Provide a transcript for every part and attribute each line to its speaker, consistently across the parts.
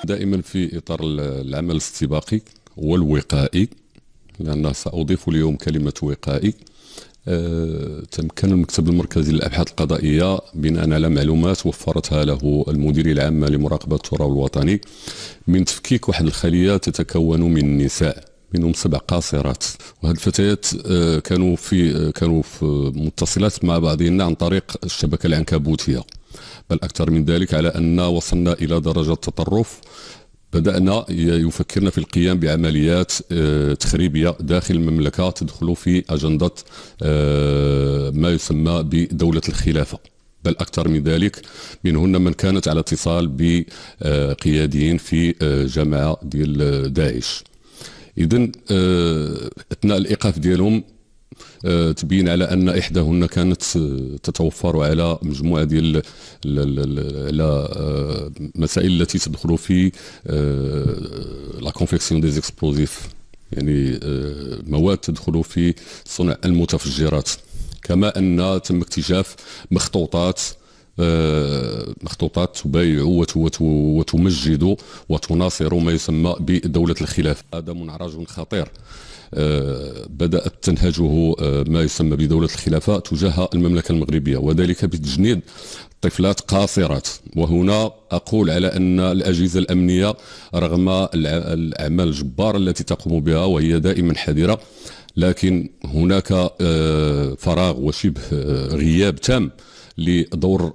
Speaker 1: دائما في إطار العمل الاستباقي والوقائي، لأن سأضيف اليوم كلمة وقائي. تمكن المكتب المركزي للأبحاث القضائية بناء على معلومات وفرتها له المديرية العامة لمراقبة التراب الوطني من تفكيك واحد الخلية تتكون من نساء، منهم 7 قاصرات. وهذه الفتيات كانوا في متصلات مع بعضهن عن طريق الشبكة العنكبوتية، بل أكثر من ذلك، على أن وصلنا إلى درجة تطرف بدأنا يفكرنا في القيام بعمليات تخريبية داخل المملكة تدخل في أجندة ما يسمى بدولة الخلافة، بل أكثر من ذلك، منهن من كانت على اتصال بقياديين في جماعة ديال داعش. إذن أثناء الإيقاف ديالهم تبين على ان احداهن كانت تتوفر على مجموعه ديال المسائل التي تدخل في لا كونفيكسيون دي زيكسبلوزيف، يعني مواد تدخل في صنع المتفجرات. كما ان تم اكتشاف مخطوطات تبايع وتمجد وتناصر ما يسمى بدولة الخلافة. هذا منعرج خطير بدأت تنهجه ما يسمى بدولة الخلافة تجاه المملكة المغربية، وذلك بتجنيد طفلات قاصرات. وهنا أقول على أن الأجهزة الأمنية رغم الأعمال الجبارة التي تقوم بها وهي دائما حذرة، لكن هناك فراغ وشبه غياب تام لدور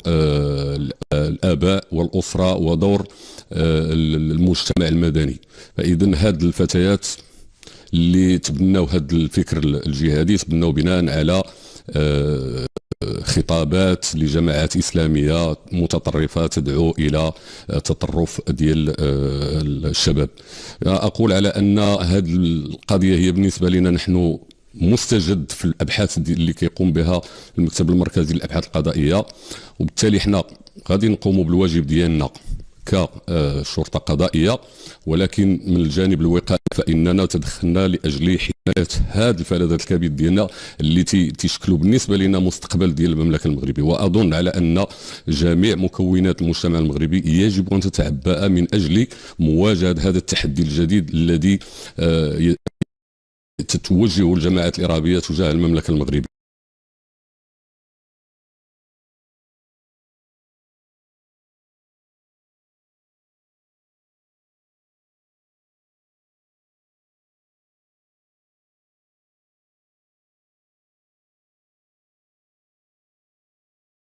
Speaker 1: الآباء والأسرة ودور المجتمع المدني. فإذن هاد الفتيات اللي تبنوا هذا الفكر الجهادي تبنوا بناء على خطابات لجماعات إسلامية متطرفة تدعو إلى تطرف ديال الشباب. أقول على أن هذه القضية هي بالنسبة لنا نحن مستجد في الابحاث اللي كيقوم بها المكتب المركزي للابحاث القضائيه، وبالتالي حنا غادي نقوموا بالواجب ديالنا كشرطه قضائيه، ولكن من الجانب الوقائي فاننا تدخلنا لاجل حمايه هذا الفلذات الكبير ديالنا اللي تيشكلوا بالنسبه لنا مستقبل ديال المملكه المغربيه. واظن على ان جميع مكونات المجتمع المغربي يجب ان تتعبأ من اجل مواجهه هذا التحدي الجديد الذي تتوجه الجماعات الإرهابية تجاه المملكة المغربية.